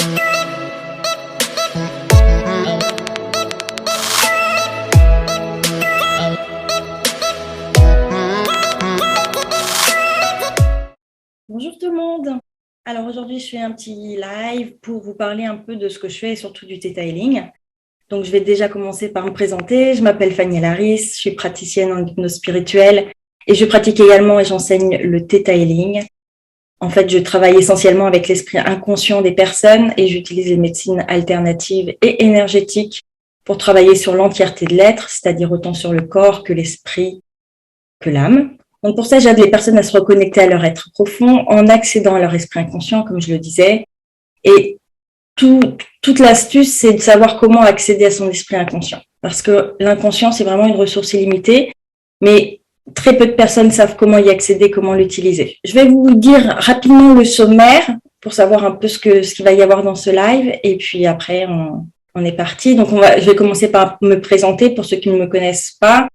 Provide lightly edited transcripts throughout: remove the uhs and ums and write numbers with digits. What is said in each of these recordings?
Bonjour tout le monde. Alors aujourd'hui, je fais un petit live pour vous parler un peu de ce que je fais et surtout du Theta Healing. Donc je vais déjà commencer par me présenter. Je m'appelle Fanny Laris, je suis praticienne en hypnose spirituelle et je pratique également et j'enseigne le Theta Healing. En fait, je travaille essentiellement avec l'esprit inconscient des personnes et j'utilise les médecines alternatives et énergétiques pour travailler sur l'entièreté de l'être, c'est-à-dire autant sur le corps que l'esprit, que l'âme. Donc pour ça, j'aide les personnes à se reconnecter à leur être profond en accédant à leur esprit inconscient, comme je le disais. Et toute l'astuce, c'est de savoir comment accéder à son esprit inconscient. Parce que l'inconscient, c'est vraiment une ressource illimitée, mais très peu de personnes savent comment y accéder, comment l'utiliser. Je vais vous dire rapidement le sommaire pour savoir un peu ce qu'il va y avoir dans ce live. Et puis après, on est parti. Donc je vais commencer par me présenter pour ceux qui ne me connaissent pas.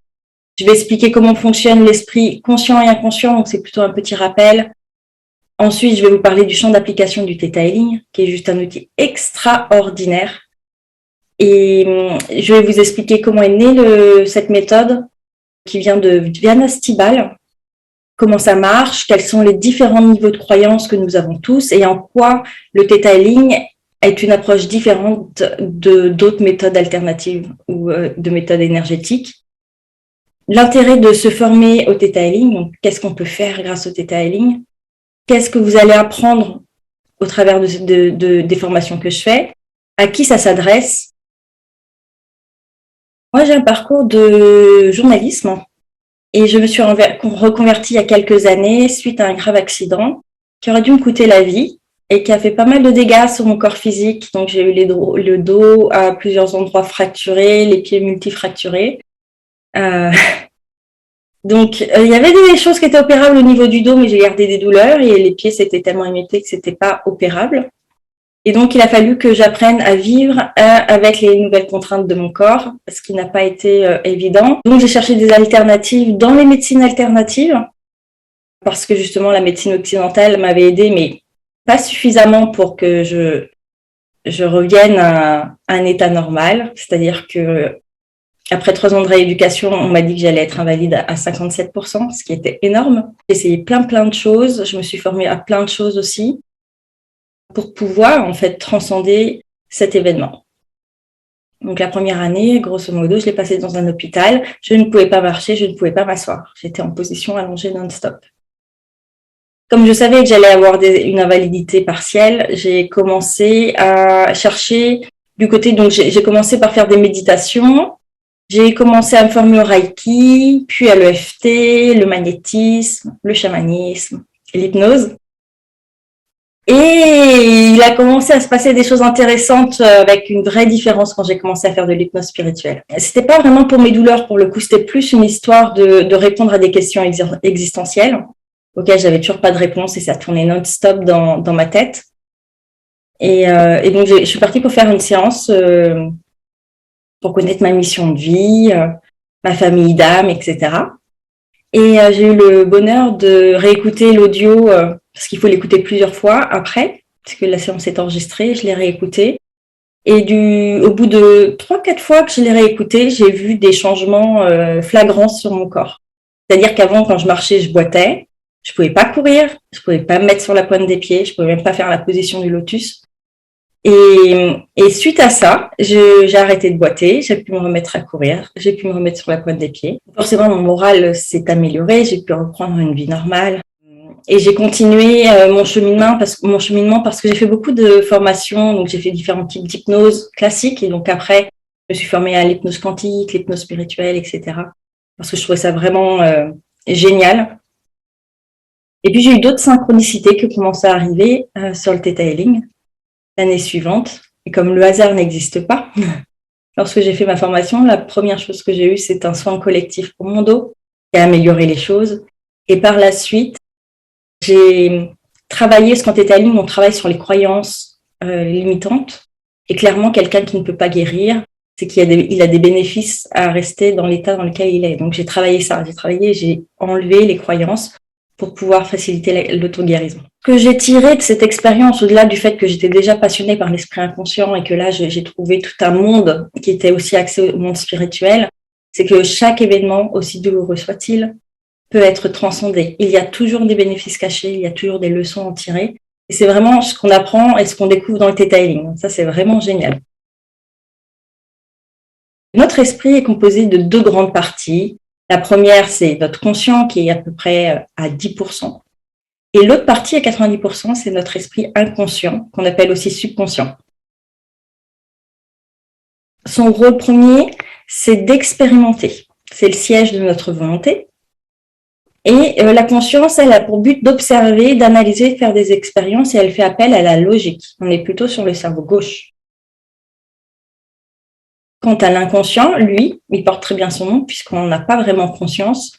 Je vais expliquer comment fonctionne l'esprit conscient et inconscient, donc c'est plutôt un petit rappel. Ensuite, je vais vous parler du champ d'application du Theta Healing, qui est juste un outil extraordinaire. Et je vais vous expliquer comment est née cette méthode qui vient de Viana Stibal, comment ça marche, quels sont les différents niveaux de croyance que nous avons tous et en quoi le Theta Healing est une approche différente d'autres méthodes alternatives ou de méthodes énergétiques. L'intérêt de se former au Theta Healing, donc qu'est-ce qu'on peut faire grâce au Theta Healing? Qu'est-ce que vous allez apprendre au travers des formations que je fais? À qui ça s'adresse? Moi, j'ai un parcours de journalisme et je me suis reconvertie il y a quelques années suite à un grave accident qui aurait dû me coûter la vie et qui a fait pas mal de dégâts sur mon corps physique. Donc, j'ai eu le dos à plusieurs endroits fracturés, les pieds multifracturés. Donc, il y avait des choses qui étaient opérables au niveau du dos, mais j'ai gardé des douleurs et les pieds, c'était tellement imité que c'était pas opérable. Et donc, il a fallu que j'apprenne à vivre avec les nouvelles contraintes de mon corps, ce qui n'a pas été évident. Donc, j'ai cherché des alternatives dans les médecines alternatives, parce que justement, la médecine occidentale m'avait aidée, mais pas suffisamment pour que je revienne à un état normal. C'est-à-dire que après 3 ans de rééducation, on m'a dit que j'allais être invalide à 57%, ce qui était énorme. J'ai essayé plein de choses. Je me suis formée à plein de choses aussi pour pouvoir, en fait, transcender cet événement. Donc, la première année, grosso modo, je l'ai passée dans un hôpital. Je ne pouvais pas marcher, je ne pouvais pas m'asseoir. J'étais en position allongée non-stop. Comme je savais que j'allais avoir une invalidité partielle, j'ai commencé à chercher du côté, donc j'ai commencé par faire des méditations. J'ai commencé à me former au Reiki, puis à l'EFT, le magnétisme, le chamanisme et l'hypnose. Et il a commencé à se passer des choses intéressantes avec une vraie différence quand j'ai commencé à faire de l'hypnose spirituelle. C'était pas vraiment pour mes douleurs, pour le coup, c'était plus une histoire de répondre à des questions existentielles auxquelles j'avais toujours pas de réponse et ça tournait non-stop dans ma tête. Et donc, je suis partie pour faire une séance pour connaître ma mission de vie, ma famille d'âme, etc. Et j'ai eu le bonheur de réécouter l'audio, parce qu'il faut l'écouter plusieurs fois après, puisque la séance est enregistrée, je l'ai réécouté. Et au bout de 3-4 fois que je l'ai réécouté, j'ai vu des changements flagrants sur mon corps. C'est-à-dire qu'avant, quand je marchais, je boitais, je pouvais pas courir, je pouvais pas me mettre sur la pointe des pieds, je pouvais même pas faire la position du lotus. Et suite à ça, j'ai arrêté de boiter, j'ai pu me remettre à courir, j'ai pu me remettre sur la pointe des pieds. Forcément, mon moral s'est amélioré, j'ai pu reprendre une vie normale. Et j'ai continué mon cheminement parce que j'ai fait beaucoup de formations, donc j'ai fait différents types d'hypnose classique et donc après, je me suis formée à l'hypnose quantique, l'hypnose spirituelle, etc. Parce que je trouvais ça vraiment génial. Et puis j'ai eu d'autres synchronicités qui commençaient à arriver sur le Theta Healing l'année suivante. Et comme le hasard n'existe pas, lorsque j'ai fait ma formation, la première chose que j'ai eue, c'est un soin collectif pour mon dos qui a amélioré les choses. Et par la suite, j'ai travaillé, parce qu'en Theta Healing, on travaille sur les croyances limitantes. Et clairement, quelqu'un qui ne peut pas guérir, c'est qu'il a des bénéfices à rester dans l'état dans lequel il est. Donc, j'ai travaillé ça. J'ai enlevé les croyances pour pouvoir faciliter l'auto-guérison. Ce que j'ai tiré de cette expérience, au-delà du fait que j'étais déjà passionnée par l'esprit inconscient et que là, j'ai trouvé tout un monde qui était aussi axé au monde spirituel, c'est que chaque événement, aussi douloureux soit-il, peut être transcendé. Il y a toujours des bénéfices cachés, il y a toujours des leçons à en tirer. Et c'est vraiment ce qu'on apprend et ce qu'on découvre dans le Theta Healing. Ça, c'est vraiment génial. Notre esprit est composé de 2 grandes parties. La première, c'est notre conscient qui est à peu près à 10%. Et l'autre partie, à 90%, c'est notre esprit inconscient, qu'on appelle aussi subconscient. Son rôle premier, c'est d'expérimenter. C'est le siège de notre volonté. Et la conscience, elle a pour but d'observer, d'analyser, de faire des expériences et elle fait appel à la logique. On est plutôt sur le cerveau gauche. Quant à l'inconscient, lui, il porte très bien son nom puisqu'on n'a pas vraiment conscience.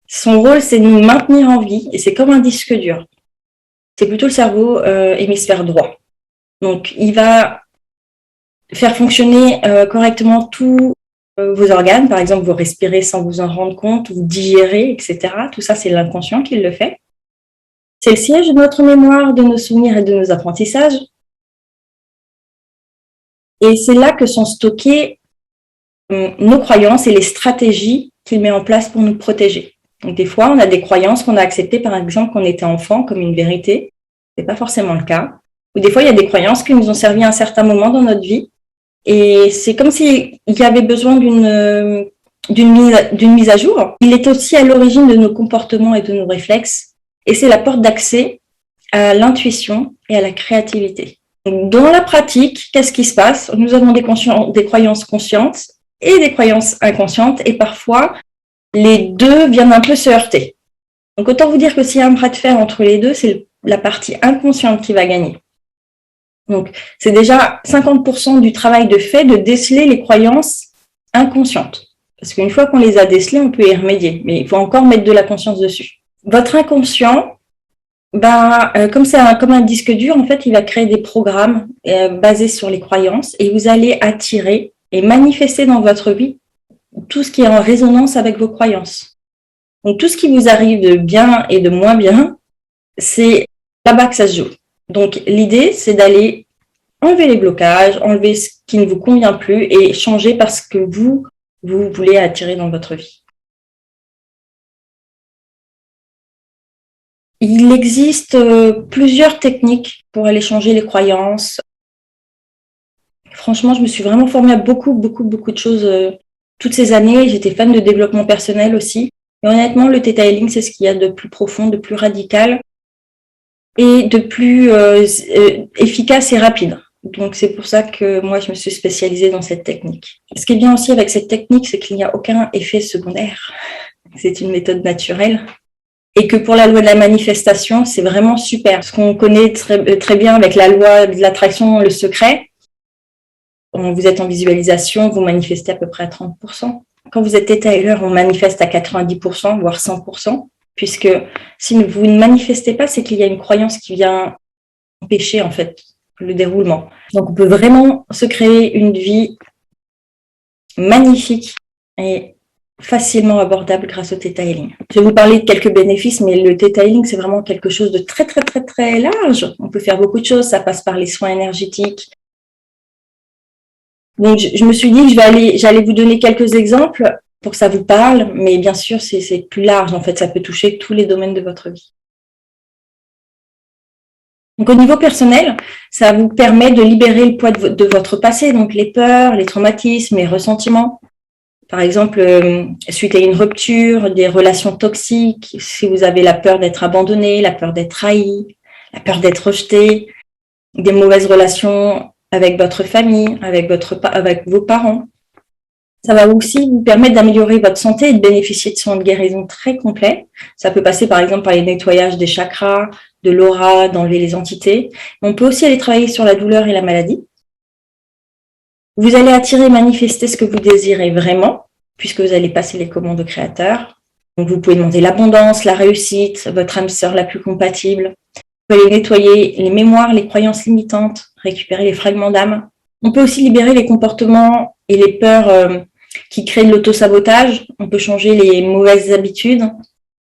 Son rôle, c'est de nous maintenir en vie et c'est comme un disque dur. C'est plutôt le cerveau hémisphère droit. Donc, il va faire fonctionner correctement tous vos organes. Par exemple, vous respirez sans vous en rendre compte, vous digérez, etc. Tout ça, c'est l'inconscient qui le fait. C'est le siège de notre mémoire, de nos souvenirs et de nos apprentissages. Et c'est là que sont stockées nos croyances et les stratégies qu'il met en place pour nous protéger. Donc, des fois, on a des croyances qu'on a acceptées, par exemple, quand on était enfant, comme une vérité. Ce n'est pas forcément le cas. Ou des fois, il y a des croyances qui nous ont servi à un certain moment dans notre vie. Et c'est comme s'il y avait besoin d'une mise à jour. Il est aussi à l'origine de nos comportements et de nos réflexes. Et c'est la porte d'accès à l'intuition et à la créativité. Donc, dans la pratique, qu'est-ce qui se passe? Nous avons des croyances conscientes et des croyances inconscientes. Et parfois, les deux viennent un peu se heurter. Donc, autant vous dire que s'il y a un bras de fer entre les deux, c'est la partie inconsciente qui va gagner. Donc, c'est déjà 50% du travail de fait de déceler les croyances inconscientes. Parce qu'une fois qu'on les a décelées, on peut y remédier. Mais il faut encore mettre de la conscience dessus. Votre inconscient, comme c'est comme un disque dur, en fait, il va créer des programmes basés sur les croyances et vous allez attirer et manifester dans votre vie tout ce qui est en résonance avec vos croyances. Donc, tout ce qui vous arrive de bien et de moins bien, c'est là-bas que ça se joue. Donc, l'idée, c'est d'aller enlever les blocages, enlever ce qui ne vous convient plus et changer parce que vous voulez attirer dans votre vie. Il existe plusieurs techniques pour aller changer les croyances. Franchement, je me suis vraiment formée à beaucoup de choses toutes ces années. J'étais fan de développement personnel aussi. Et honnêtement, le Theta Healing, c'est ce qu'il y a de plus profond, de plus radical et de plus efficace et rapide. Donc, c'est pour ça que moi, je me suis spécialisée dans cette technique. Ce qui est bien aussi avec cette technique, c'est qu'il n'y a aucun effet secondaire. C'est une méthode naturelle. Et que pour la loi de la manifestation, c'est vraiment super. Ce qu'on connaît très bien avec la loi de l'attraction, le secret, quand vous êtes en visualisation, vous manifestez à peu près à 30%. Quand vous êtes Theta Healer, on manifeste à 90%, voire 100%, puisque si vous ne manifestez pas, c'est qu'il y a une croyance qui vient empêcher en fait le déroulement. Donc on peut vraiment se créer une vie magnifique et facilement abordable grâce au Theta Healing. Je vais vous parler de quelques bénéfices, mais le Theta Healing, c'est vraiment quelque chose de très large. On peut faire beaucoup de choses, ça passe par les soins énergétiques. Donc, je me suis dit que j'allais vous donner quelques exemples pour que ça vous parle, mais bien sûr, c'est plus large. En fait, ça peut toucher tous les domaines de votre vie. Donc, au niveau personnel, ça vous permet de libérer le poids de votre passé, donc les peurs, les traumatismes, les ressentiments. Par exemple, suite à une rupture, des relations toxiques, si vous avez la peur d'être abandonné, la peur d'être trahi, la peur d'être rejeté, des mauvaises relations avec votre famille, avec vos parents. Ça va aussi vous permettre d'améliorer votre santé et de bénéficier de soins de guérison très complets. Ça peut passer par exemple par les nettoyages des chakras, de l'aura, d'enlever les entités. On peut aussi aller travailler sur la douleur et la maladie. Vous allez attirer et manifester ce que vous désirez vraiment, puisque vous allez passer les commandes au créateur. Donc, vous pouvez demander l'abondance, la réussite, votre âme sœur la plus compatible. Vous allez nettoyer les mémoires, les croyances limitantes, récupérer les fragments d'âme. On peut aussi libérer les comportements et les peurs qui créent de l'autosabotage. On peut changer les mauvaises habitudes.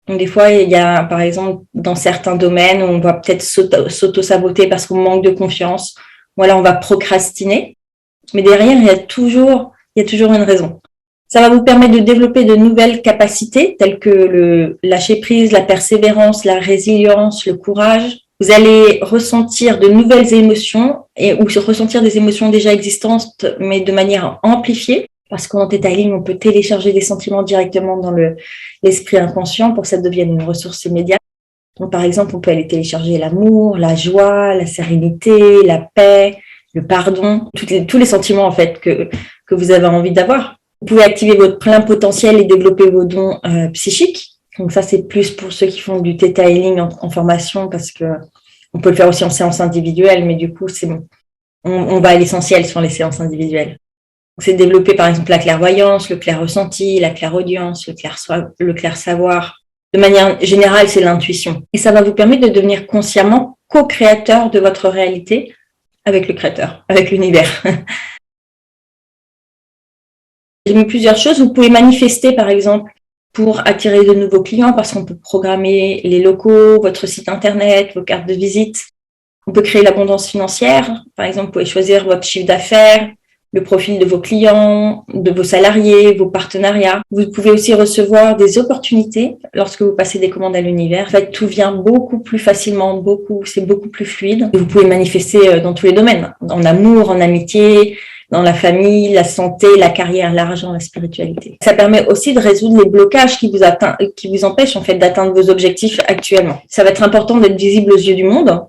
Donc, des fois, il y a, par exemple, dans certains domaines, on va peut-être s'auto-saboter parce qu'on manque de confiance, ou alors on va procrastiner. Mais derrière, il y a toujours une raison. Ça va vous permettre de développer de nouvelles capacités telles que le lâcher prise, la persévérance, la résilience, le courage. Vous allez ressentir de nouvelles émotions ou ressentir des émotions déjà existantes, mais de manière amplifiée. Parce qu'en Theta Healing, on peut télécharger des sentiments directement dans l'esprit inconscient pour que ça devienne une ressource immédiate. Donc, par exemple, on peut aller télécharger l'amour, la joie, la sérénité, la paix, le pardon, tous les sentiments en fait que vous avez envie d'avoir. Vous pouvez activer votre plein potentiel et développer vos dons psychiques. Donc ça, c'est plus pour ceux qui font du Theta Healing en formation parce que on peut le faire aussi en séance individuelle, mais du coup, c'est bon. On va à l'essentiel sur les séances individuelles. C'est développer par exemple la clairvoyance, le clair ressenti, la clairaudience, le clair savoir. De manière générale, c'est l'intuition. Et ça va vous permettre de devenir consciemment co-créateur de votre réalité avec le créateur, avec l'univers. J'ai mis plusieurs choses. Vous pouvez manifester, par exemple, pour attirer de nouveaux clients parce qu'on peut programmer les locaux, votre site internet, vos cartes de visite. On peut créer l'abondance financière. Par exemple, vous pouvez choisir votre chiffre d'affaires, le profil de vos clients, de vos salariés, vos partenariats. Vous pouvez aussi recevoir des opportunités lorsque vous passez des commandes à l'univers. En fait, tout vient beaucoup plus facilement, c'est beaucoup plus fluide. Et vous pouvez manifester dans tous les domaines, en amour, en amitié, dans la famille, la santé, la carrière, l'argent, la spiritualité. Ça permet aussi de résoudre les blocages qui vous empêchent en fait d'atteindre vos objectifs actuellement. Ça va être important d'être visible aux yeux du monde.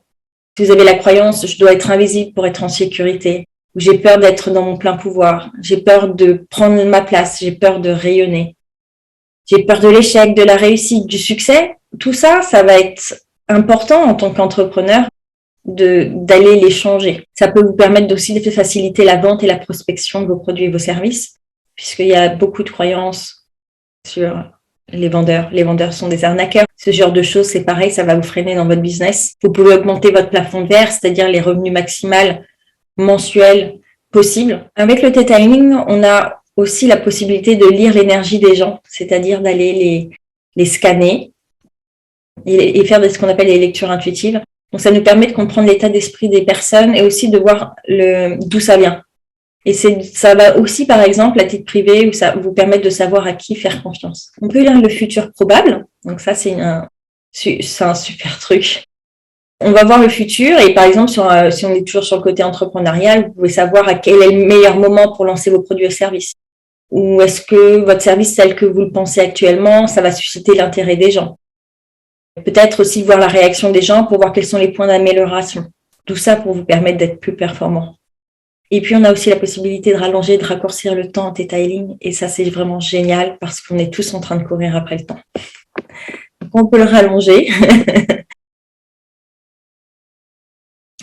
Si vous avez la croyance, je dois être invisible pour être en sécurité, ou j'ai peur d'être dans mon plein pouvoir, j'ai peur de prendre ma place, j'ai peur de rayonner, j'ai peur de l'échec, de la réussite, du succès, tout ça, ça va être important en tant qu'entrepreneur d'aller les changer. Ça peut vous permettre aussi de faciliter la vente et la prospection de vos produits et vos services, puisqu'il y a beaucoup de croyances sur les vendeurs. Les vendeurs sont des arnaqueurs. Ce genre de choses, c'est pareil, ça va vous freiner dans votre business. Vous pouvez augmenter votre plafond de verre, c'est-à-dire les revenus maximaux mensuels possibles. Avec le Theta Healing, on a aussi la possibilité de lire l'énergie des gens, c'est-à-dire d'aller les scanner et faire ce qu'on appelle les lectures intuitives. Donc, ça nous permet de comprendre l'état d'esprit des personnes et aussi de voir d'où ça vient. Et ça va aussi, par exemple, à titre privé, où ça vous permettre de savoir à qui faire confiance. On peut lire le futur probable. Donc ça, c'est un super truc. On va voir le futur et par exemple, si on est toujours sur le côté entrepreneurial, vous pouvez savoir à quel est le meilleur moment pour lancer vos produits ou services. Ou est-ce que votre service tel que vous le pensez actuellement, ça va susciter l'intérêt des gens. Peut-être aussi voir la réaction des gens pour voir quels sont les points d'amélioration. Tout ça pour vous permettre d'être plus performant. Et puis, on a aussi la possibilité de rallonger, de raccourcir le temps en Theta Healing. Et ça, c'est vraiment génial parce qu'on est tous en train de courir après le temps. Donc, on peut le rallonger.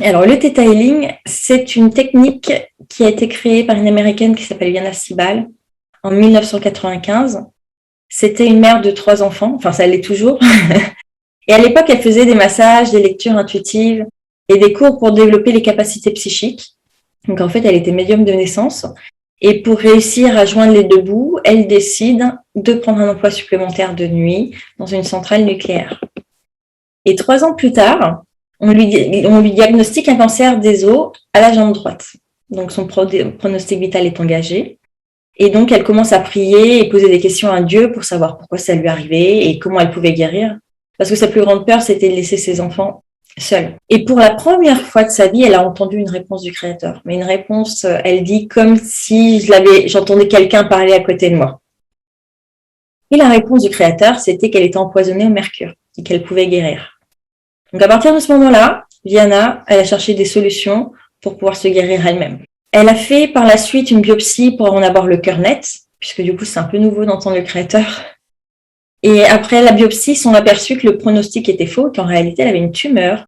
Alors, le Theta Healing, c'est une technique qui a été créée par une Américaine qui s'appelle Liana Sibal en 1995. C'était une mère de 3 enfants. Enfin, ça l'est toujours. Et à l'époque, elle faisait des massages, des lectures intuitives et des cours pour développer les capacités psychiques. Donc, en fait, elle était médium de naissance. Et pour réussir à joindre les deux bouts, elle décide de prendre un emploi supplémentaire de nuit dans une centrale nucléaire. Et 3 ans plus tard, on lui diagnostique un cancer des os à la jambe droite. Donc, son pronostic vital est engagé. Et donc, elle commence à prier et poser des questions à Dieu pour savoir pourquoi ça lui arrivait et comment elle pouvait guérir. Parce que sa plus grande peur, c'était de laisser ses enfants seuls. Et pour la première fois de sa vie, elle a entendu une réponse du Créateur. Mais une réponse, elle dit, comme si j'entendais quelqu'un parler à côté de moi. Et la réponse du Créateur, c'était qu'elle était empoisonnée au mercure et qu'elle pouvait guérir. Donc, à partir de ce moment-là, Liana, elle a cherché des solutions pour pouvoir se guérir elle-même. Elle a fait par la suite une biopsie pour en avoir le cœur net, puisque du coup, c'est un peu nouveau d'entendre le Créateur. Et après la biopsie, ils sont aperçus que le pronostic était faux, qu'en réalité, elle avait une tumeur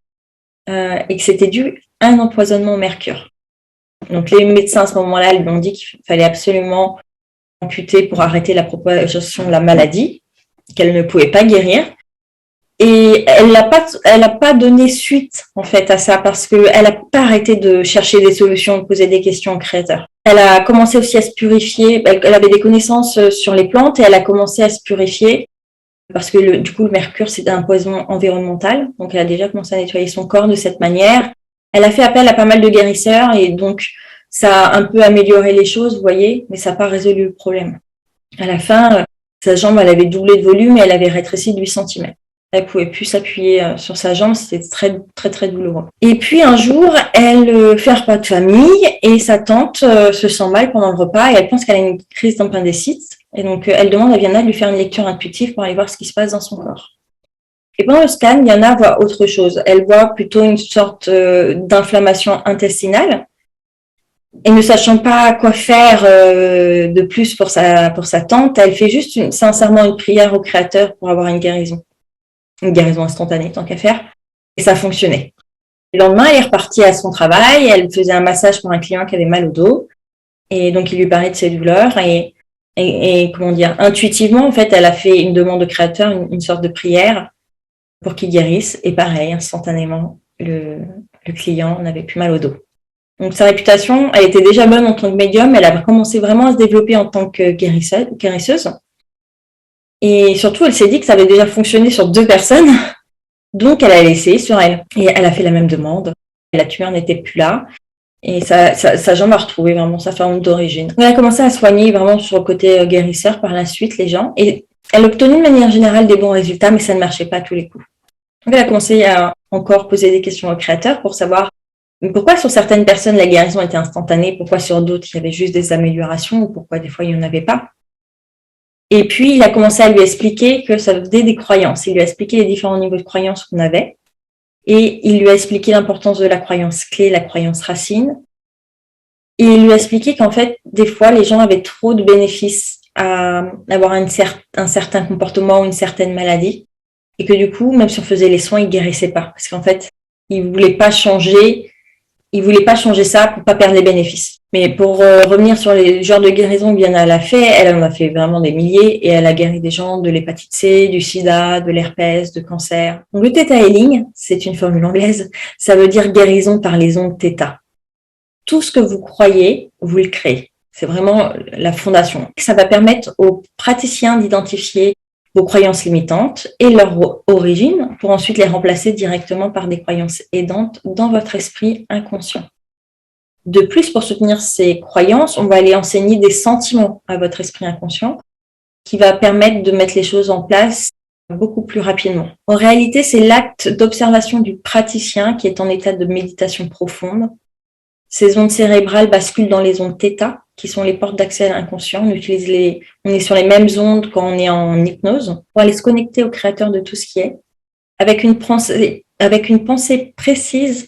et que c'était dû à un empoisonnement au mercure. Donc, les médecins, à ce moment-là, lui ont dit qu'il fallait absolument amputer pour arrêter la propagation de la maladie, qu'elle ne pouvait pas guérir. Et elle n'a pas donné suite, en fait, à ça, parce qu'elle n'a pas arrêté de chercher des solutions, de poser des questions au Créateur. Elle a commencé aussi à se purifier. Elle avait des connaissances sur les plantes et elle a commencé à se purifier parce que du coup, le mercure, c'est un poison environnemental. Donc, elle a déjà commencé à nettoyer son corps de cette manière. Elle a fait appel à pas mal de guérisseurs et donc, ça a un peu amélioré les choses, vous voyez, mais ça n'a pas résolu le problème. À la fin, sa jambe, elle avait doublé de volume et elle avait rétréci de 8 cm. Elle pouvait plus s'appuyer sur sa jambe, c'était très, très, très douloureux. Et puis un jour, elle fait un repas de famille et sa tante se sent mal pendant le repas et elle pense qu'elle a une crise d'appendicite. Et donc, elle demande à Viana de lui faire une lecture intuitive pour aller voir ce qui se passe dans son corps. Et pendant le scan, Viana voit autre chose. Elle voit plutôt une sorte d'inflammation intestinale. Et ne sachant pas quoi faire de plus pour sa tante, elle fait juste sincèrement une prière au Créateur pour avoir une guérison instantanée, tant qu'à faire. Et ça fonctionnait. Le lendemain, elle est repartie à son travail. Elle faisait un massage pour un client qui avait mal au dos. Et donc, il lui parlait de ses douleurs. Et comment dire, intuitivement, en fait, elle a fait une demande au Créateur, une sorte de prière pour qu'il guérisse. Et pareil, instantanément, le client n'avait plus mal au dos. Donc, sa réputation, elle était déjà bonne en tant que médium. Elle a commencé vraiment à se développer en tant que guérisseuse. Et surtout, elle s'est dit que ça avait déjà fonctionné sur 2 personnes. Donc, elle a essayé sur elle. Et elle a fait la même demande. La tumeur n'était plus là. Et sa jambe a retrouvé vraiment sa forme d'origine. Elle a commencé à soigner vraiment sur le côté guérisseur par la suite les gens. Et elle obtenait de manière générale des bons résultats, mais ça ne marchait pas à tous les coups. Donc, elle a commencé à encore poser des questions au Créateur pour savoir pourquoi sur certaines personnes la guérison était instantanée, pourquoi sur d'autres il y avait juste des améliorations ou pourquoi des fois il n'y en avait pas. Et puis il a commencé à lui expliquer que ça venait des croyances. Il lui a expliqué les différents niveaux de croyances qu'on avait et il lui a expliqué l'importance de la croyance clé, la croyance racine. Et il lui a expliqué qu'en fait, des fois, les gens avaient trop de bénéfices à avoir un certain comportement ou une certaine maladie et que du coup, même si on faisait les soins, ils guérissaient pas parce qu'en fait, ils voulaient pas changer ça pour pas perdre les bénéfices. Mais pour revenir sur les genres de guérison que Viana a fait, elle en a fait vraiment des milliers et elle a guéri des gens de l'hépatite C, du sida, de l'herpès, de cancer. Donc le Theta Healing, c'est une formule anglaise, ça veut dire guérison par les ondes Theta. Tout ce que vous croyez, vous le créez. C'est vraiment la fondation. Ça va permettre aux praticiens d'identifier vos croyances limitantes et leur origine pour ensuite les remplacer directement par des croyances aidantes dans votre esprit inconscient. De plus, pour soutenir ces croyances, on va aller enseigner des sentiments à votre esprit inconscient qui va permettre de mettre les choses en place beaucoup plus rapidement. En réalité, c'est l'acte d'observation du praticien qui est en état de méditation profonde. Ces ondes cérébrales basculent dans les ondes θ, qui sont les portes d'accès à l'inconscient. On est sur les mêmes ondes quand on est en hypnose pour aller se connecter au créateur de tout ce qui est, avec une pensée précise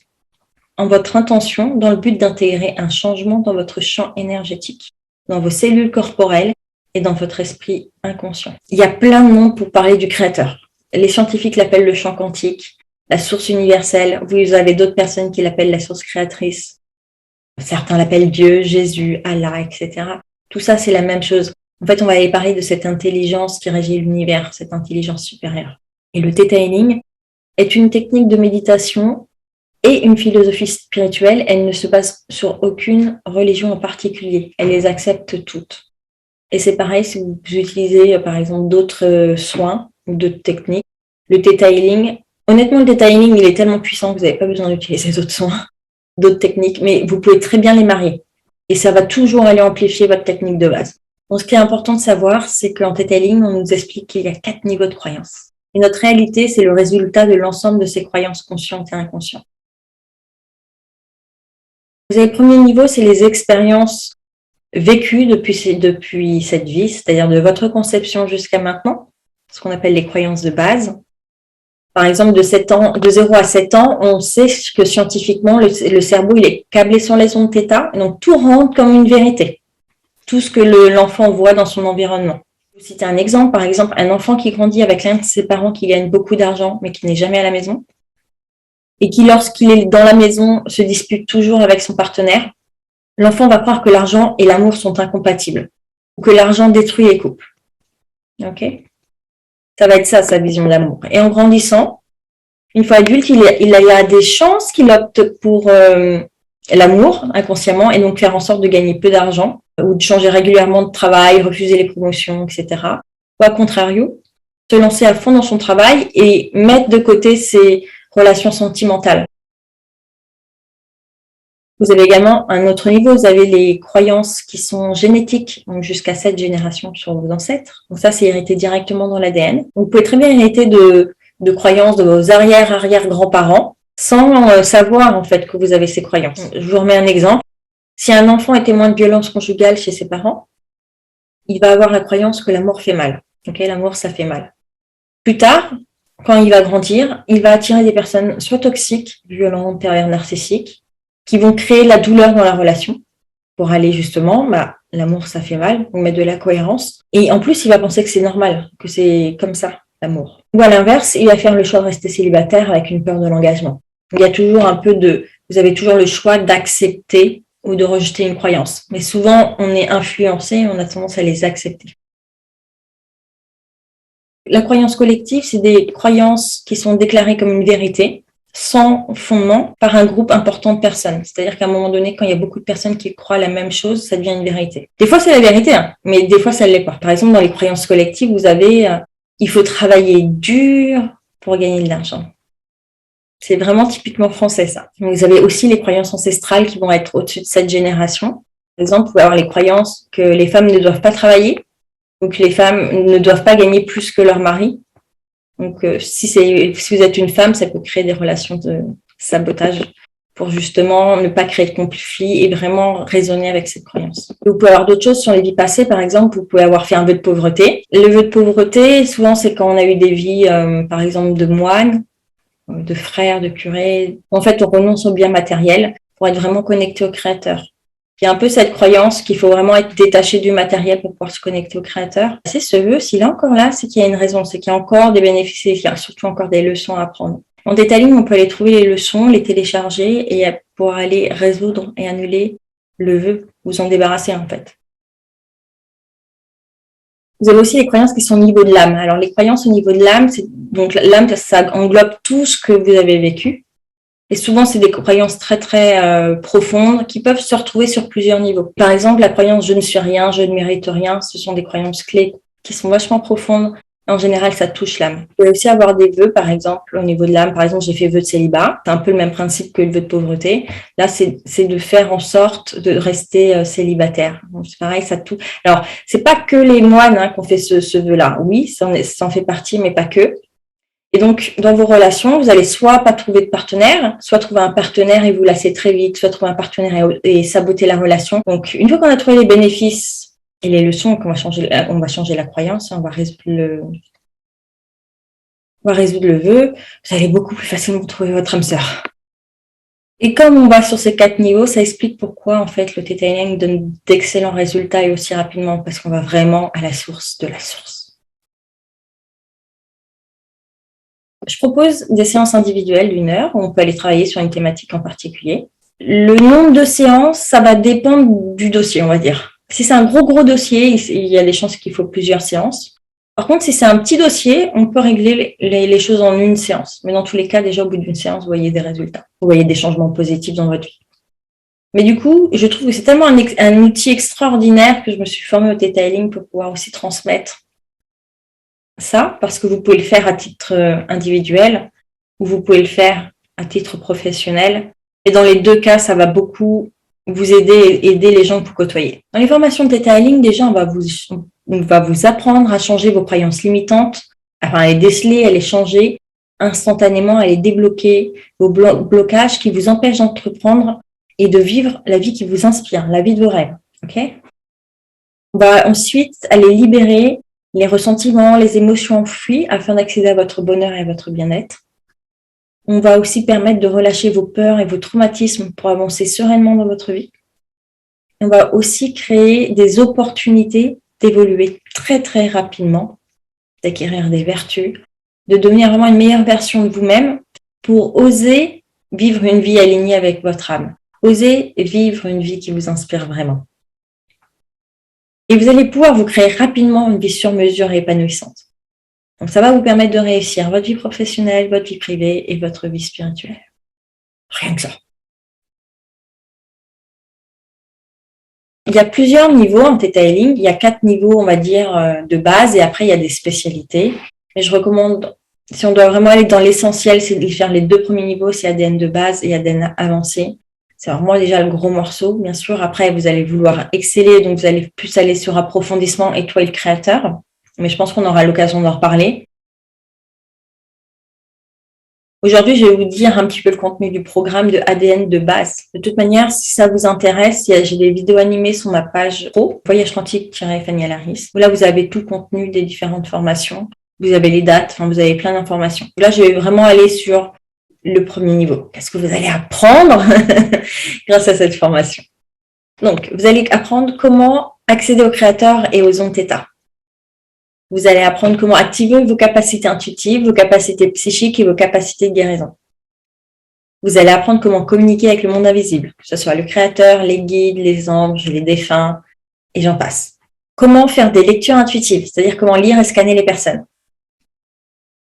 en votre intention dans le but d'intégrer un changement dans votre champ énergétique, dans vos cellules corporelles et dans votre esprit inconscient. Il y a plein de noms pour parler du créateur. Les scientifiques l'appellent le champ quantique, la source universelle. Vous avez d'autres personnes qui l'appellent la source créatrice. Certains l'appellent Dieu, Jésus, Allah, etc. Tout ça, c'est la même chose. En fait, on va aller parler de cette intelligence qui régit l'univers, cette intelligence supérieure. Et le Theta Healing est une technique de méditation et une philosophie spirituelle. Elle ne se base sur aucune religion en particulier. Elle les accepte toutes. Et c'est pareil si vous utilisez, par exemple, d'autres soins ou d'autres techniques. Le Theta Healing, honnêtement, le Theta Healing, il est tellement puissant que vous n'avez pas besoin d'utiliser d'autres soins, d'autres techniques, mais vous pouvez très bien les marier. Et ça va toujours aller amplifier votre technique de base. Donc, ce qui est important de savoir, c'est qu'en Theta Healing, on nous explique qu'il y a 4 niveaux de croyances. Et notre réalité, c'est le résultat de l'ensemble de ces croyances conscientes et inconscientes. Vous avez le premier niveau, c'est les expériences vécues depuis cette vie, c'est-à-dire de votre conception jusqu'à maintenant, ce qu'on appelle les croyances de base. Par exemple, de 0 à 7 ans, on sait que scientifiquement, le cerveau, il est câblé sur les ondes θ, donc tout rentre comme une vérité. Tout ce que l'enfant voit dans son environnement. Je vais vous citer un exemple. Par exemple, un enfant qui grandit avec l'un de ses parents qui gagne beaucoup d'argent, mais qui n'est jamais à la maison, et qui, lorsqu'il est dans la maison, se dispute toujours avec son partenaire, l'enfant va croire que l'argent et l'amour sont incompatibles, ou que l'argent détruit les couples. Ok ? Ça va être ça, sa vision de l'amour. Et en grandissant, une fois adulte, il a des chances qu'il opte pour l'amour inconsciemment et donc faire en sorte de gagner peu d'argent ou de changer régulièrement de travail, refuser les promotions, etc. Ou à contrario, se lancer à fond dans son travail et mettre de côté ses relations sentimentales. Vous avez également un autre niveau, vous avez les croyances qui sont génétiques, donc jusqu'à 7 générations sur vos ancêtres. Donc ça, c'est hérité directement dans l'ADN. Vous pouvez très bien hériter de croyances de vos arrière-arrière-grands-parents sans savoir en fait que vous avez ces croyances. Je vous remets un exemple. Si un enfant est témoin de violence conjugale chez ses parents, il va avoir la croyance que l'amour fait mal. Ok, l'amour, ça fait mal. Plus tard, quand il va grandir, il va attirer des personnes soit toxiques, violentes, pervers, narcissiques, qui vont créer la douleur dans la relation pour aller justement, l'amour ça fait mal, on met de la cohérence. Et en plus, il va penser que c'est normal, que c'est comme ça, l'amour. Ou à l'inverse, il va faire le choix de rester célibataire avec une peur de l'engagement. Il y a toujours vous avez toujours le choix d'accepter ou de rejeter une croyance. Mais souvent, on est influencé, on a tendance à les accepter. La croyance collective, c'est des croyances qui sont déclarées comme une vérité, sans fondement, par un groupe important de personnes. C'est-à-dire qu'à un moment donné, quand il y a beaucoup de personnes qui croient la même chose, ça devient une vérité. Des fois, c'est la vérité, mais des fois, ça ne l'est pas. Par exemple, dans les croyances collectives, vous avez il faut travailler dur pour gagner de l'argent. C'est vraiment typiquement français, ça. Vous avez aussi les croyances ancestrales qui vont être au-dessus de cette génération. Par exemple, vous pouvez avoir les croyances que les femmes ne doivent pas travailler, ou que les femmes ne doivent pas gagner plus que leur mari. Donc, si vous êtes une femme, ça peut créer des relations de sabotage pour justement ne pas créer de conflit et vraiment raisonner avec cette croyance. Vous pouvez avoir d'autres choses sur les vies passées. Par exemple, vous pouvez avoir fait un vœu de pauvreté. Le vœu de pauvreté, souvent, c'est quand on a eu des vies, par exemple, de moines, de frères, de curés. En fait, on renonce au bien matériel pour être vraiment connecté au Créateur. Il y a un peu cette croyance qu'il faut vraiment être détaché du matériel pour pouvoir se connecter au Créateur. C'est ce vœu, s'il est encore là, c'est qu'il y a une raison, c'est qu'il y a encore des bénéfices, il y a surtout encore des leçons à apprendre. En detailing, on peut aller trouver les leçons, les télécharger et pouvoir aller résoudre et annuler le vœu, vous en débarrasser en fait. Vous avez aussi les croyances qui sont au niveau de l'âme. Alors les croyances au niveau de l'âme, donc l'âme, ça englobe tout ce que vous avez vécu. Et souvent, c'est des croyances très, très profondes qui peuvent se retrouver sur plusieurs niveaux. Par exemple, la croyance « je ne suis rien, je ne mérite rien », ce sont des croyances clés qui sont vachement profondes. En général, ça touche l'âme. Vous pouvez aussi avoir des vœux, par exemple, au niveau de l'âme. Par exemple, j'ai fait vœu de célibat. C'est un peu le même principe que le vœu de pauvreté. Là, c'est de faire en sorte de rester célibataire. Donc, c'est pareil, ça touche. Alors, c'est pas que les moines qui ont fait ce vœu-là. Oui, ça en fait partie, mais pas que. Et donc, dans vos relations, vous allez soit pas trouver de partenaire, soit trouver un partenaire et vous lasser très vite, soit trouver un partenaire et saboter la relation. Donc, une fois qu'on a trouvé les bénéfices et les leçons, on va changer la croyance, on va résoudre le vœu, vous allez beaucoup plus facilement trouver votre âme sœur. Et comme on va sur ces 4 niveaux, ça explique pourquoi, en fait, le Theta Healing donne d'excellents résultats et aussi rapidement, parce qu'on va vraiment à la source de la source. Je propose des séances individuelles d'1 heure où on peut aller travailler sur une thématique en particulier. Le nombre de séances, ça va dépendre du dossier, on va dire. Si c'est un gros dossier, il y a des chances qu'il faut plusieurs séances. Par contre, si c'est un petit dossier, on peut régler les choses en une séance. Mais dans tous les cas, déjà au bout d'une séance, vous voyez des résultats. Vous voyez des changements positifs dans votre vie. Mais du coup, je trouve que c'est tellement un outil extraordinaire que je me suis formée au Theta Healing pour pouvoir aussi transmettre ça, parce que vous pouvez le faire à titre individuel ou vous pouvez le faire à titre professionnel. Et dans les 2 cas, ça va beaucoup vous aider les gens que vous côtoyez. Dans les formations de Theta Healing, déjà, on va vous apprendre à changer vos croyances limitantes, à les déceler, à les changer instantanément, à les débloquer, vos blocages qui vous empêchent d'entreprendre et de vivre la vie qui vous inspire, la vie de vos rêves. Ok ? On va ensuite aller libérer les ressentiments, les émotions enfouies afin d'accéder à votre bonheur et à votre bien-être. On va aussi permettre de relâcher vos peurs et vos traumatismes pour avancer sereinement dans votre vie. On va aussi créer des opportunités d'évoluer très, très rapidement, d'acquérir des vertus, de devenir vraiment une meilleure version de vous-même pour oser vivre une vie alignée avec votre âme. Oser vivre une vie qui vous inspire vraiment. Et vous allez pouvoir vous créer rapidement une vie sur mesure et épanouissante. Donc, ça va vous permettre de réussir votre vie professionnelle, votre vie privée et votre vie spirituelle. Rien que ça. Il y a plusieurs niveaux en Theta Healing. Il y a 4 niveaux, on va dire, de base et après, il y a des spécialités. Mais je recommande, si on doit vraiment aller dans l'essentiel, c'est de faire les 2 premiers niveaux, c'est ADN de base et ADN avancé. C'est vraiment déjà le gros morceau, bien sûr. Après, vous allez vouloir exceller, donc vous allez plus aller sur approfondissement et toi et le créateur. Mais je pense qu'on aura l'occasion d'en reparler. Aujourd'hui, je vais vous dire un petit peu le contenu du programme de ADN de base. De toute manière, si ça vous intéresse, j'ai des vidéos animées sur ma page pro, Voyage Quantique-Fanny Alaris. Là, vous avez tout le contenu des différentes formations. Vous avez les dates, enfin, vous avez plein d'informations. Là, je vais vraiment aller sur le premier niveau. Qu'est-ce que vous allez apprendre grâce à cette formation? Donc, vous allez apprendre comment accéder au créateur et aux ondes θ. Vous allez apprendre comment activer vos capacités intuitives, vos capacités psychiques et vos capacités de guérison. Vous allez apprendre comment communiquer avec le monde invisible, que ce soit le créateur, les guides, les anges, les défunts, et j'en passe. Comment faire des lectures intuitives, c'est-à-dire comment lire et scanner les personnes.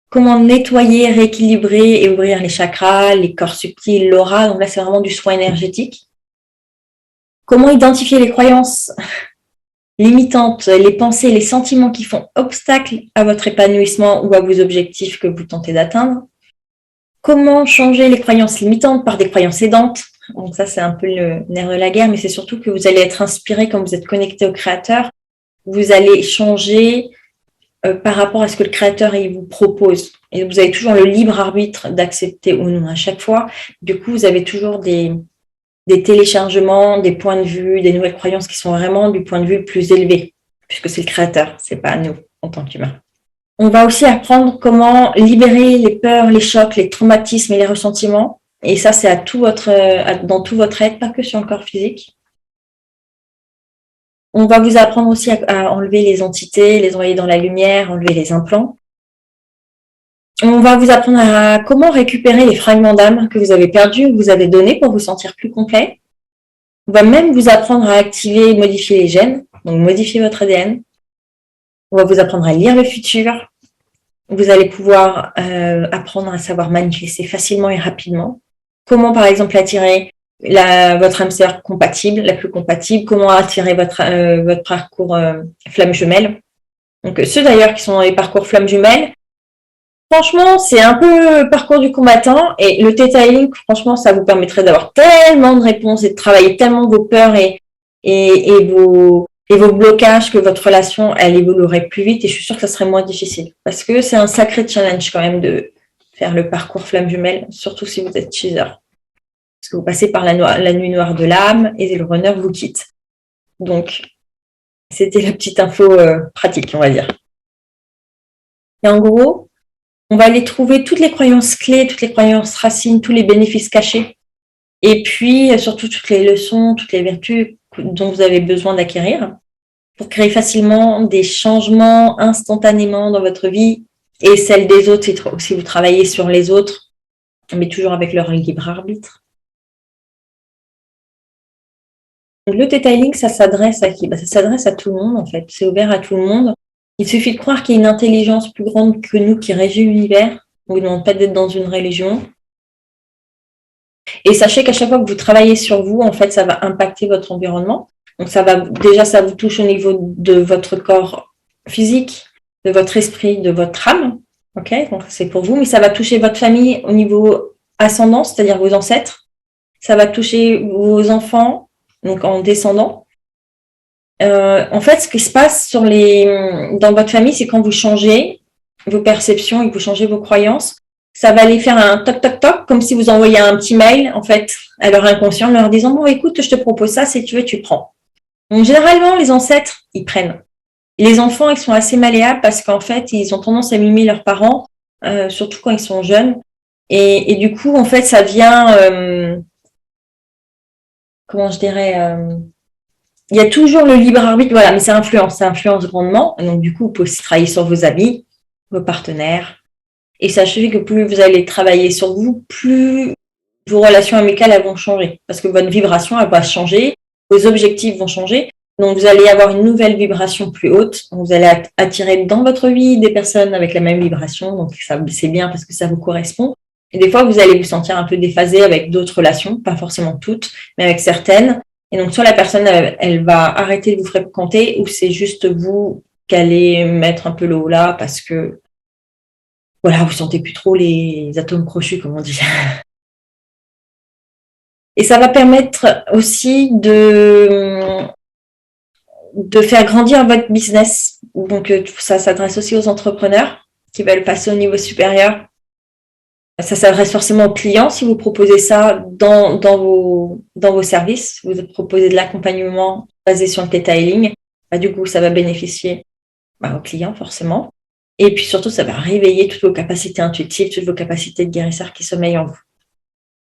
Comment nettoyer, rééquilibrer et ouvrir les chakras, les corps subtils, l'aura. Donc là, c'est vraiment du soin énergétique. Comment identifier les croyances limitantes, les pensées, les sentiments qui font obstacle à votre épanouissement ou à vos objectifs que vous tentez d'atteindre. Comment changer les croyances limitantes par des croyances aidantes. Donc ça, c'est un peu le nerf de la guerre, mais c'est surtout que vous allez être inspiré quand vous êtes connecté au créateur. Vous allez changer par rapport à ce que le créateur il vous propose. Et vous avez toujours le libre arbitre d'accepter ou non à chaque fois. Du coup, vous avez toujours des téléchargements, des points de vue, des nouvelles croyances qui sont vraiment du point de vue le plus élevé, puisque c'est le créateur, c'est pas nous en tant qu'humains. On va aussi apprendre comment libérer les peurs, les chocs, les traumatismes et les ressentiments. Et ça, c'est dans tout votre être, pas que sur le corps physique. On va vous apprendre aussi à enlever les entités, les envoyer dans la lumière, enlever les implants. On va vous apprendre à comment récupérer les fragments d'âme que vous avez perdus ou que vous avez donnés pour vous sentir plus complet. On va même vous apprendre à activer et modifier les gènes, donc modifier votre ADN. On va vous apprendre à lire le futur. Vous allez pouvoir apprendre à savoir manifester facilement et rapidement. Comment, par exemple, attirer votre âme sœur compatible, la plus compatible. Comment attirer votre parcours flamme jumelle. Donc, ceux d'ailleurs qui sont dans les parcours flamme jumelle, franchement, c'est un peu parcours du combattant et le Theta Healing, franchement, ça vous permettrait d'avoir tellement de réponses et de travailler tellement vos peurs et vos blocages que votre relation, elle évoluerait plus vite et je suis sûre que ça serait moins difficile. Parce que c'est un sacré challenge quand même de faire le parcours flamme jumelle, surtout si vous êtes teaser. Parce que vous passez par la nuit noire de l'âme et le runner vous quitte. Donc, c'était la petite info pratique, on va dire. Et en gros, on va aller trouver toutes les croyances clés, toutes les croyances racines, tous les bénéfices cachés. Et puis, surtout, toutes les leçons, toutes les vertus dont vous avez besoin d'acquérir pour créer facilement des changements instantanément dans votre vie et celle des autres, si vous travaillez sur les autres, mais toujours avec leur libre arbitre. Donc, le Theta Healing, ça s'adresse à qui? Ça s'adresse à tout le monde, en fait. C'est ouvert à tout le monde. Il suffit de croire qu'il y a une intelligence plus grande que nous qui régit l'univers. On ne vous demande pas d'être dans une religion. Et sachez qu'à chaque fois que vous travaillez sur vous, en fait, ça va impacter votre environnement. Donc, ça vous touche au niveau de votre corps physique, de votre esprit, de votre âme. Ok, donc c'est pour vous, mais ça va toucher votre famille au niveau ascendant, c'est-à-dire vos ancêtres. Ça va toucher vos enfants, donc en descendant. En fait, ce qui se passe dans votre famille, c'est quand vous changez vos perceptions et que vous changez vos croyances, ça va aller faire un toc toc toc, comme si vous envoyiez un petit mail en fait à leur inconscient, leur disant bon écoute, je te propose ça, si tu veux, tu prends. Donc généralement, les ancêtres, ils prennent. Les enfants, ils sont assez malléables parce qu'en fait, ils ont tendance à mimer leurs parents, surtout quand ils sont jeunes. Et du coup, en fait, ça vient, comment je dirais, il y a toujours le libre arbitre, voilà, mais ça influence grandement. Et donc, du coup, vous pouvez aussi travailler sur vos amis, vos partenaires. Et sachez que plus vous allez travailler sur vous, plus vos relations amicales elles vont changer. Parce que votre vibration, elle va changer, vos objectifs vont changer. Donc, vous allez avoir une nouvelle vibration plus haute. Donc, vous allez attirer dans votre vie des personnes avec la même vibration. Donc, ça, c'est bien parce que ça vous correspond. Et des fois, vous allez vous sentir un peu déphasé avec d'autres relations, pas forcément toutes, mais avec certaines. Et donc, soit la personne, elle va arrêter de vous fréquenter ou c'est juste vous qu'elle allez mettre un peu le haut là parce que voilà, vous sentez plus trop les atomes crochus, comme on dit. Et ça va permettre aussi de faire grandir votre business. Donc, ça s'adresse aussi aux entrepreneurs qui veulent passer au niveau supérieur. Ça s'adresse forcément aux clients si vous proposez ça dans vos services. Vous proposez de l'accompagnement basé sur le detailing. Bah, du coup, ça va bénéficier aux clients forcément. Et puis surtout, ça va réveiller toutes vos capacités intuitives, toutes vos capacités de guérisseur qui sommeillent en vous.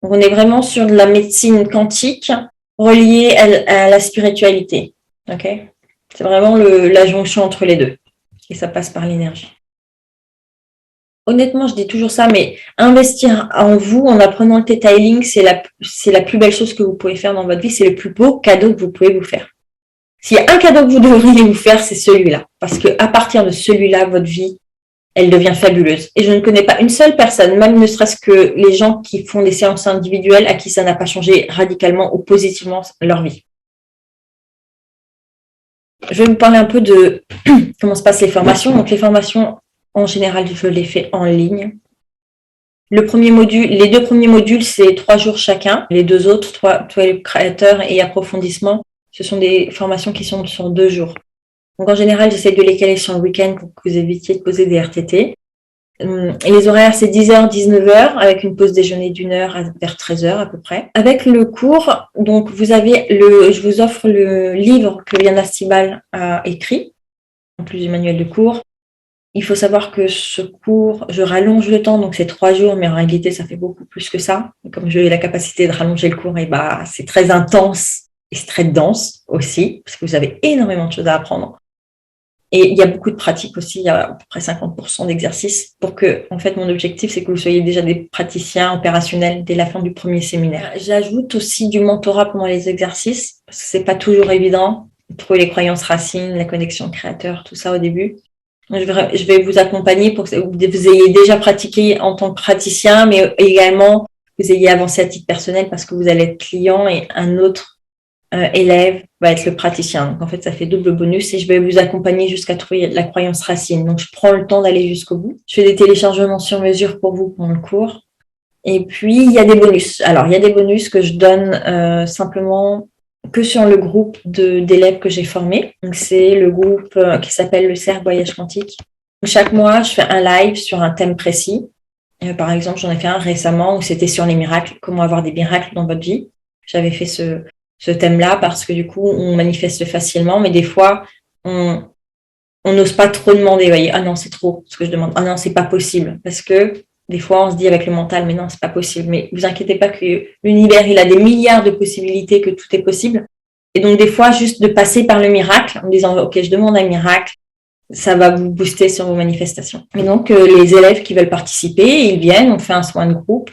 Donc, on est vraiment sur de la médecine quantique reliée à la spiritualité. Ok ? C'est vraiment la jonction entre les deux. Et ça passe par l'énergie. Honnêtement, je dis toujours ça, mais investir en vous en apprenant le detailing, c'est la plus belle chose que vous pouvez faire dans votre vie. C'est le plus beau cadeau que vous pouvez vous faire. S'il y a un cadeau que vous devriez vous faire, c'est celui-là. Parce qu'à partir de celui-là, votre vie, elle devient fabuleuse. Et je ne connais pas une seule personne, même ne serait-ce que les gens qui font des séances individuelles, à qui ça n'a pas changé radicalement ou positivement leur vie. Je vais vous parler un peu de comment se passent les formations. Donc, les formations, en général, je les fais en ligne. Les deux premiers modules, c'est 3 jours chacun. Les 2 autres, toile créateur et approfondissement, ce sont des formations qui sont sur 2 jours. Donc, en général, j'essaie de les caler sur le week-end pour que vous évitiez de poser des RTT. Et les horaires, c'est 10h, 19h, avec une pause déjeuner d'1h vers 13h à peu près. Avec le cours, donc je vous offre le livre que Liana Stibal a écrit, en plus du manuel de cours. Il faut savoir que ce cours, je rallonge le temps, donc c'est 3 jours, mais en réalité, ça fait beaucoup plus que ça. Et comme j'ai la capacité de rallonger le cours, c'est très intense et c'est très dense aussi, parce que vous avez énormément de choses à apprendre. Et il y a beaucoup de pratiques aussi, il y a à peu près 50% d'exercices pour que, en fait, mon objectif, c'est que vous soyez déjà des praticiens opérationnels dès la fin du premier séminaire. J'ajoute aussi du mentorat pendant les exercices, parce que c'est pas toujours évident de trouver les croyances racines, la connexion créateur, tout ça au début. Je vais vous accompagner pour que vous ayez déjà pratiqué en tant que praticien, mais également que vous ayez avancé à titre personnel parce que vous allez être client et un autre élève va être le praticien. Donc, en fait, ça fait double bonus et je vais vous accompagner jusqu'à trouver la croyance racine. Donc, je prends le temps d'aller jusqu'au bout. Je fais des téléchargements sur mesure pour vous pendant le cours. Et puis, il y a des bonus. Alors, il y a des bonus que je donne simplement que sur le groupe d'élèves que j'ai formés. Donc, c'est le groupe qui s'appelle le Cercle Voyage Quantique. Chaque mois, je fais un live sur un thème précis. Par exemple, j'en ai fait un récemment où c'était sur les miracles, comment avoir des miracles dans votre vie. J'avais fait ce thème-là parce que du coup, on manifeste facilement, mais des fois, on n'ose pas trop demander. Vous voyez, ah non, c'est trop ce que je demande. Ah non, c'est pas possible. Parce que des fois, on se dit avec le mental, mais non, c'est pas possible. Mais vous inquiétez pas que l'univers, il a des milliards de possibilités, que tout est possible. Et donc, des fois, juste de passer par le miracle, en disant, OK, je demande un miracle, ça va vous booster sur vos manifestations. Et donc, les élèves qui veulent participer, ils viennent, on fait un soin de groupe.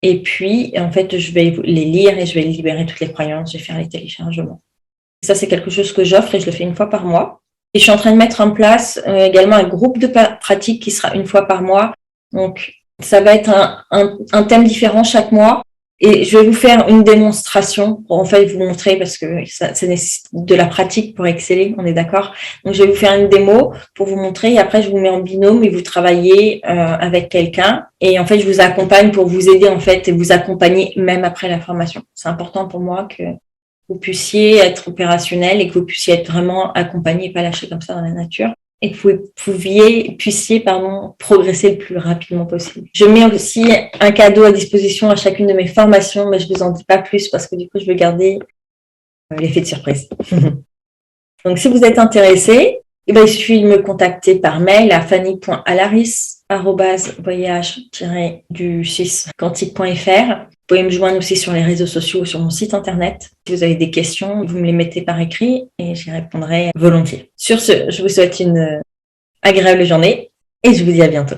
Et puis, en fait, je vais les lire et je vais libérer toutes les croyances, je vais faire les téléchargements. Et ça, c'est quelque chose que j'offre et je le fais 1 fois par mois. Et je suis en train de mettre en place également un groupe de pratique qui sera 1 fois par mois. Donc, ça va être un thème différent chaque mois. Et je vais vous faire une démonstration pour en fait vous montrer parce que ça nécessite de la pratique pour exceller, on est d'accord. Donc, je vais vous faire une démo pour vous montrer et après, je vous mets en binôme et vous travaillez avec quelqu'un. Et en fait, je vous accompagne pour vous aider en fait et vous accompagner même après la formation. C'est important pour moi que vous puissiez être opérationnel et que vous puissiez être vraiment accompagné et pas lâché comme ça dans la nature. Et que vous puissiez progresser le plus rapidement possible. Je mets aussi un cadeau à disposition à chacune de mes formations, mais je ne vous en dis pas plus parce que du coup, je veux garder l'effet de surprise. Donc, si vous êtes intéressé, il suffit de me contacter par mail à fanny.alaris@voyage-du6quantique.fr. Vous pouvez me joindre aussi sur les réseaux sociaux ou sur mon site internet. Si vous avez des questions, vous me les mettez par écrit et j'y répondrai volontiers. Sur ce, je vous souhaite une agréable journée et je vous dis à bientôt.